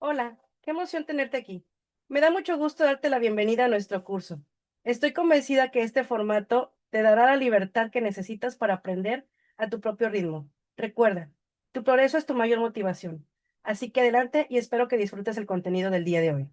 Hola, qué emoción tenerte aquí. Me da mucho gusto darte la bienvenida a nuestro curso. Estoy convencida que este formato te dará la libertad que necesitas para aprender a tu propio ritmo. Recuerda, tu progreso es tu mayor motivación. Así que adelante y espero que disfrutes el contenido del día de hoy.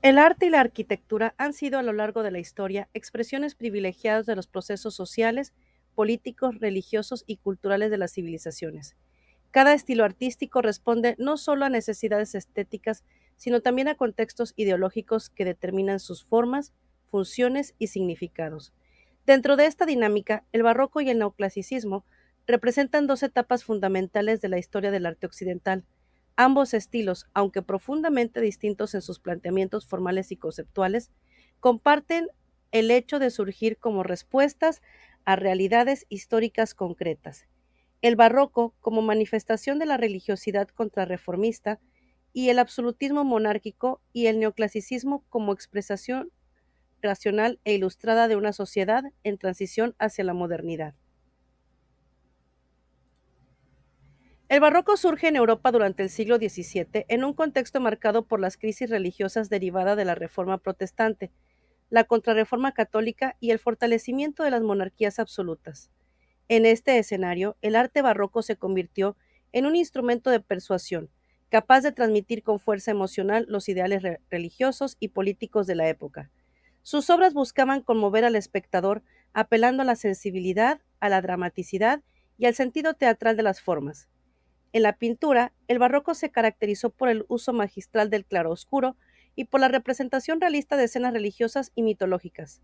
El arte y la arquitectura han sido a lo largo de la historia expresiones privilegiadas de los procesos sociales, políticos, religiosos y culturales de las civilizaciones. Cada estilo artístico responde no solo a necesidades estéticas, sino también a contextos ideológicos que determinan sus formas, funciones y significados. Dentro de esta dinámica, el barroco y el neoclasicismo representan dos etapas fundamentales de la historia del arte occidental. Ambos estilos, aunque profundamente distintos en sus planteamientos formales y conceptuales, comparten el hecho de surgir como respuestas a realidades históricas concretas. El barroco como manifestación de la religiosidad contrarreformista y el absolutismo monárquico y el neoclasicismo como expresación racional e ilustrada de una sociedad en transición hacia la modernidad. El barroco surge en Europa durante el siglo XVII en un contexto marcado por las crisis religiosas derivadas de la Reforma protestante, la Contrarreforma católica y el fortalecimiento de las monarquías absolutas. En este escenario, el arte barroco se convirtió en un instrumento de persuasión, capaz de transmitir con fuerza emocional los ideales religiosos y políticos de la época. Sus obras buscaban conmover al espectador, apelando a la sensibilidad, a la dramaticidad y al sentido teatral de las formas. En la pintura, el barroco se caracterizó por el uso magistral del claroscuro y por la representación realista de escenas religiosas y mitológicas.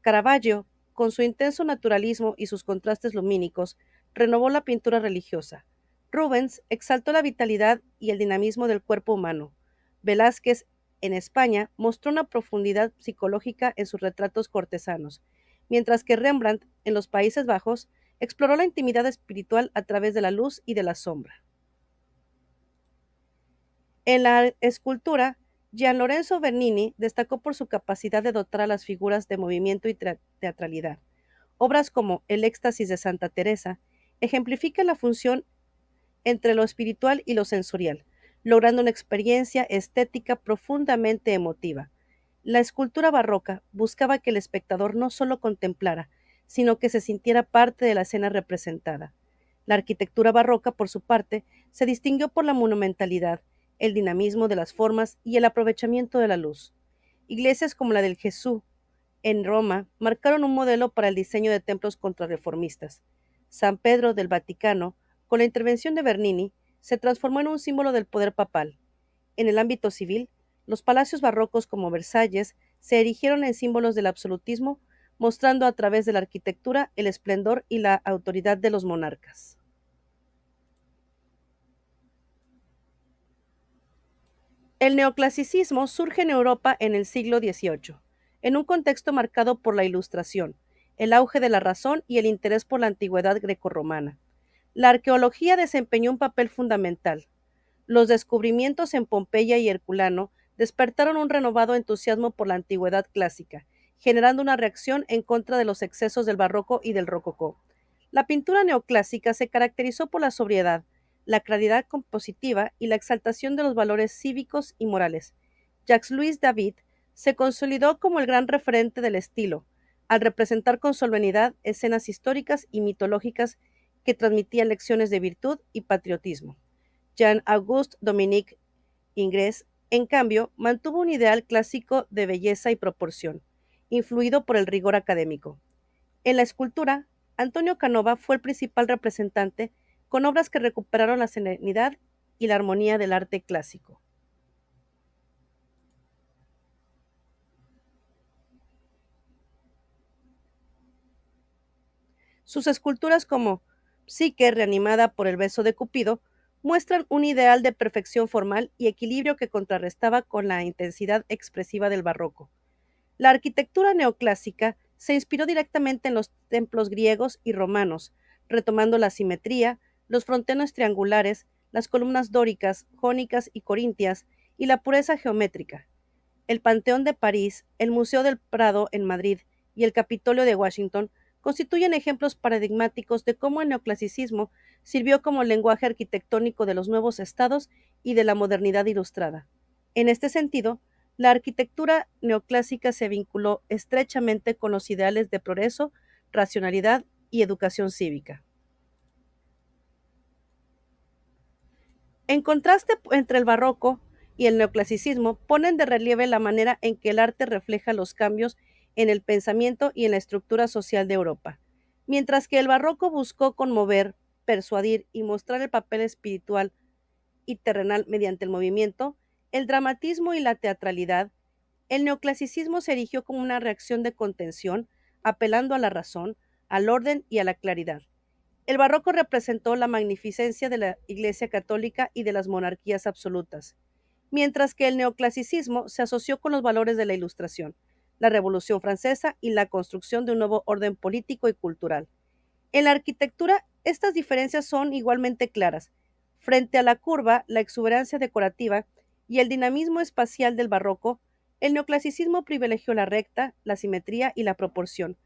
Caravaggio, con su intenso naturalismo y sus contrastes lumínicos, renovó la pintura religiosa. Rubens exaltó la vitalidad y el dinamismo del cuerpo humano. Velázquez, en España, mostró una profundidad psicológica en sus retratos cortesanos, mientras que Rembrandt, en los Países Bajos, exploró la intimidad espiritual a través de la luz y de la sombra. En la escultura, Gian Lorenzo Bernini destacó por su capacidad de dotar a las figuras de movimiento y teatralidad. Obras como El éxtasis de Santa Teresa ejemplifican la función entre lo espiritual y lo sensorial, logrando una experiencia estética profundamente emotiva. La escultura barroca buscaba que el espectador no solo contemplara, sino que se sintiera parte de la escena representada. La arquitectura barroca, por su parte, se distinguió por la monumentalidad, el dinamismo de las formas y el aprovechamiento de la luz. Iglesias como la del Jesús en Roma marcaron un modelo para el diseño de templos contrarreformistas. San Pedro del Vaticano, con la intervención de Bernini, se transformó en un símbolo del poder papal. En el ámbito civil, Los palacios barrocos como Versalles se erigieron en símbolos del absolutismo, mostrando a través de la arquitectura el esplendor y la autoridad de los monarcas. El neoclasicismo surge en Europa en el siglo XVIII, en un contexto marcado por la Ilustración, el auge de la razón y el interés por la antigüedad grecorromana. La arqueología desempeñó un papel fundamental. Los descubrimientos en Pompeya y Herculano despertaron un renovado entusiasmo por la antigüedad clásica, generando una reacción en contra de los excesos del barroco y del rococó. La pintura neoclásica se caracterizó por la sobriedad, la claridad compositiva y la exaltación de los valores cívicos y morales. Jacques-Louis David se consolidó como el gran referente del estilo, al representar con solemnidad escenas históricas y mitológicas que transmitían lecciones de virtud y patriotismo. Jean-Auguste Dominique Ingres, en cambio, mantuvo un ideal clásico de belleza y proporción, influido por el rigor académico. En la escultura, Antonio Canova fue el principal representante, con obras que recuperaron la serenidad y la armonía del arte clásico. Sus esculturas como Psique reanimada por el beso de Cupido muestran un ideal de perfección formal y equilibrio que contrarrestaba con la intensidad expresiva del barroco. La arquitectura neoclásica se inspiró directamente en los templos griegos y romanos, retomando la simetría, los frontones triangulares, las columnas dóricas, jónicas y corintias, y la pureza geométrica. El Panteón de París, el Museo del Prado en Madrid y el Capitolio de Washington constituyen ejemplos paradigmáticos de cómo el neoclasicismo sirvió como lenguaje arquitectónico de los nuevos estados y de la modernidad ilustrada. En este sentido, la arquitectura neoclásica se vinculó estrechamente con los ideales de progreso, racionalidad y educación cívica. En contraste entre el barroco y el neoclasicismo, ponen de relieve la manera en que el arte refleja los cambios en el pensamiento y en la estructura social de Europa. Mientras que el barroco buscó conmover, persuadir y mostrar el papel espiritual y terrenal mediante el movimiento, el dramatismo y la teatralidad, el neoclasicismo se erigió como una reacción de contención, apelando a la razón, al orden y a la claridad. El barroco representó la magnificencia de la Iglesia católica y de las monarquías absolutas, mientras que el neoclasicismo se asoció con los valores de la Ilustración, la Revolución Francesa y la construcción de un nuevo orden político y cultural. En la arquitectura, estas diferencias son igualmente claras. Frente a la curva, la exuberancia decorativa y el dinamismo espacial del barroco, el neoclasicismo privilegió la recta, la simetría y la proporción.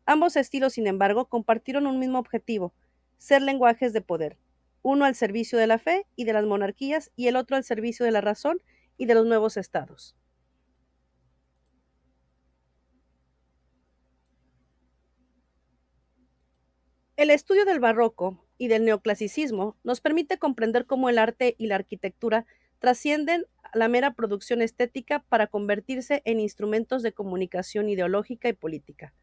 Ambos estilos, sin embargo, compartieron un mismo objetivo: ser lenguajes de poder, uno al servicio de la fe y de las monarquías y el otro al servicio de la razón y de los nuevos estados. El estudio del barroco y del neoclasicismo nos permite comprender cómo el arte y la arquitectura trascienden la mera producción estética para convertirse en instrumentos de comunicación ideológica y política.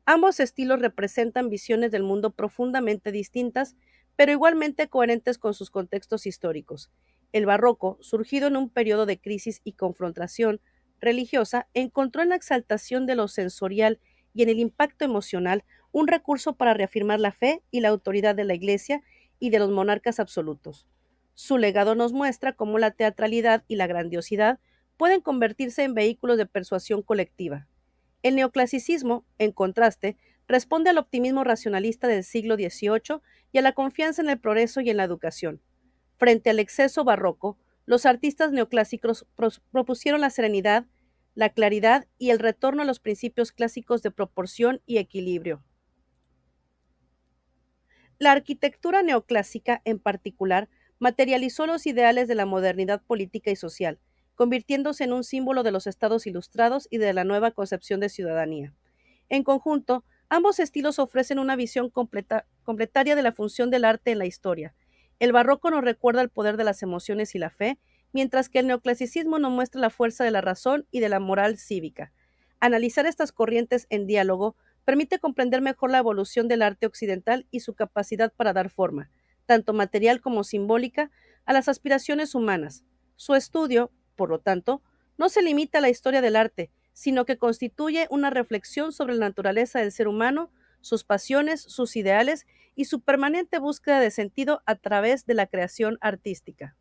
Ambos estilos representan visiones del mundo profundamente distintas, pero igualmente coherentes con sus contextos históricos. El barroco, surgido en un periodo de crisis y confrontación religiosa, encontró en la exaltación de lo sensorial y en el impacto emocional un recurso para reafirmar la fe y la autoridad de la Iglesia y de los monarcas absolutos. Su legado nos muestra cómo la teatralidad y la grandiosidad pueden convertirse en vehículos de persuasión colectiva. El neoclasicismo, en contraste, responde al optimismo racionalista del siglo XVIII y a la confianza en el progreso y en la educación. Frente al exceso barroco, los artistas neoclásicos propusieron la serenidad, la claridad y el retorno a los principios clásicos de proporción y equilibrio. La arquitectura neoclásica, en particular, materializó los ideales de la modernidad política y social, convirtiéndose en un símbolo de los estados ilustrados y de la nueva concepción de ciudadanía. En conjunto, ambos estilos ofrecen una visión completaria de la función del arte en la historia. El barroco nos recuerda el poder de las emociones y la fe, mientras que el neoclasicismo nos muestra la fuerza de la razón y de la moral cívica. Analizar estas corrientes en diálogo permite comprender mejor la evolución del arte occidental y su capacidad para dar forma, tanto material como simbólica, a las aspiraciones humanas. Su estudio, por lo tanto, no se limita a la historia del arte, sino que constituye una reflexión sobre la naturaleza del ser humano, sus pasiones, sus ideales y su permanente búsqueda de sentido a través de la creación artística.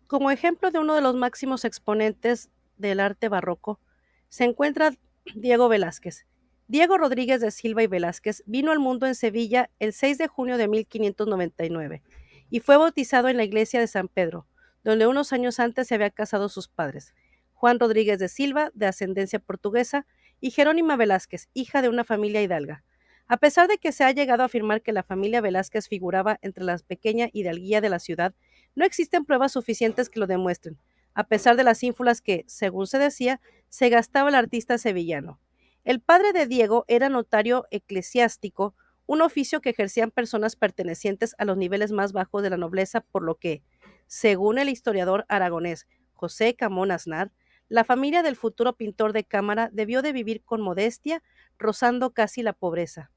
Como ejemplo de uno de los máximos exponentes del arte barroco, se encuentra Diego Velázquez. Diego Rodríguez de Silva y Velázquez vino al mundo en Sevilla el 6 de junio de 1599 y fue bautizado en la iglesia de San Pedro, donde unos años antes se habían casado sus padres, Juan Rodríguez de Silva, de ascendencia portuguesa, y Jerónima Velázquez, hija de una familia hidalga. A pesar de que se ha llegado a afirmar que la familia Velázquez figuraba entre la pequeña hidalguía de la ciudad, no existen pruebas suficientes que lo demuestren, a pesar de las ínfulas que, según se decía, se gastaba el artista sevillano. El padre de Diego era notario eclesiástico, un oficio que ejercían personas pertenecientes a los niveles más bajos de la nobleza, por lo que, según el historiador aragonés José Camón Aznar, la familia del futuro pintor de cámara debió de vivir con modestia, rozando casi la pobreza.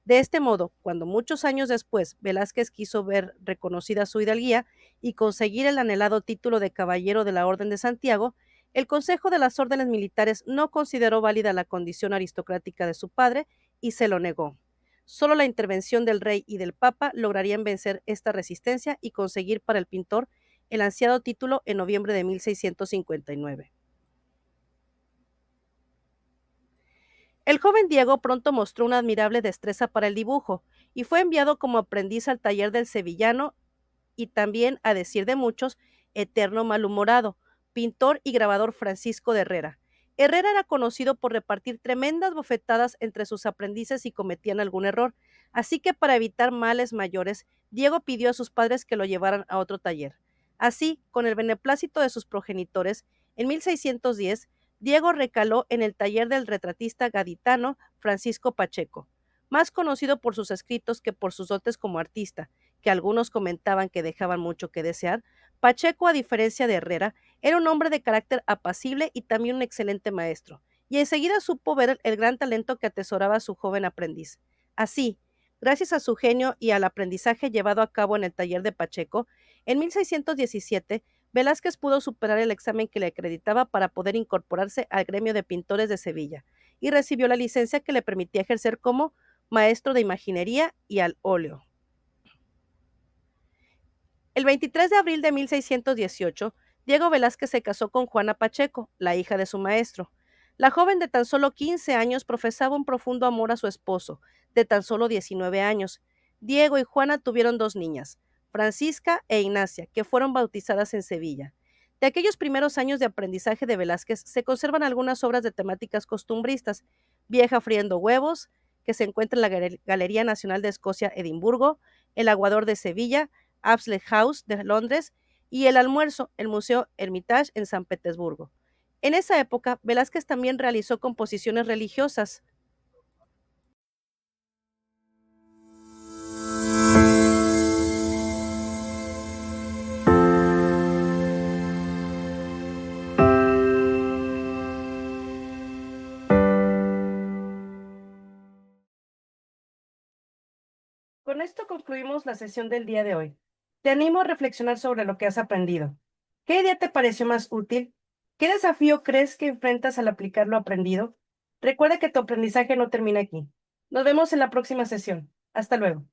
De este modo, cuando muchos años después Velázquez quiso ver reconocida su hidalguía y conseguir el anhelado título de caballero de la Orden de Santiago, el Consejo de las Órdenes Militares no consideró válida la condición aristocrática de su padre y se lo negó. Solo la intervención del rey y del papa lograrían vencer esta resistencia y conseguir para el pintor el ansiado título en noviembre de 1659. El joven Diego pronto mostró una admirable destreza para el dibujo y fue enviado como aprendiz al taller del sevillano y también, a decir de muchos, eterno malhumorado, pintor y grabador Francisco de Herrera. Herrera era conocido por repartir tremendas bofetadas entre sus aprendices si cometían algún error, así que para evitar males mayores, Diego pidió a sus padres que lo llevaran a otro taller. Así, con el beneplácito de sus progenitores, en 1610, Diego recaló en el taller del retratista gaditano Francisco Pacheco, más conocido por sus escritos que por sus dotes como artista, que algunos comentaban que dejaban mucho que desear. Pacheco, a diferencia de Herrera, era un hombre de carácter apacible y también un excelente maestro, y enseguida supo ver el gran talento que atesoraba su joven aprendiz. Así, gracias a su genio y al aprendizaje llevado a cabo en el taller de Pacheco, en 1617 Velázquez pudo superar el examen que le acreditaba para poder incorporarse al gremio de pintores de Sevilla y recibió la licencia que le permitía ejercer como maestro de imaginería y al óleo. El 23 de abril de 1618, Diego Velázquez se casó con Juana Pacheco, la hija de su maestro. La joven de tan solo 15 años profesaba un profundo amor a su esposo, de tan solo 19 años. Diego y Juana tuvieron dos niñas, Francisca e Ignacia, que fueron bautizadas en Sevilla. De aquellos primeros años de aprendizaje de Velázquez se conservan algunas obras de temáticas costumbristas, Vieja friendo huevos, que se encuentra en la Galería Nacional de Escocia, Edimburgo, El aguador de Sevilla, Apsley House de Londres y El Almuerzo, el Museo Hermitage en San Petersburgo. En esa época, Velázquez también realizó composiciones religiosas. Con esto concluimos la sesión del día de hoy. Te animo a reflexionar sobre lo que has aprendido. ¿Qué idea te pareció más útil? ¿Qué desafío crees que enfrentas al aplicar lo aprendido? Recuerda que tu aprendizaje no termina aquí. Nos vemos en la próxima sesión. Hasta luego.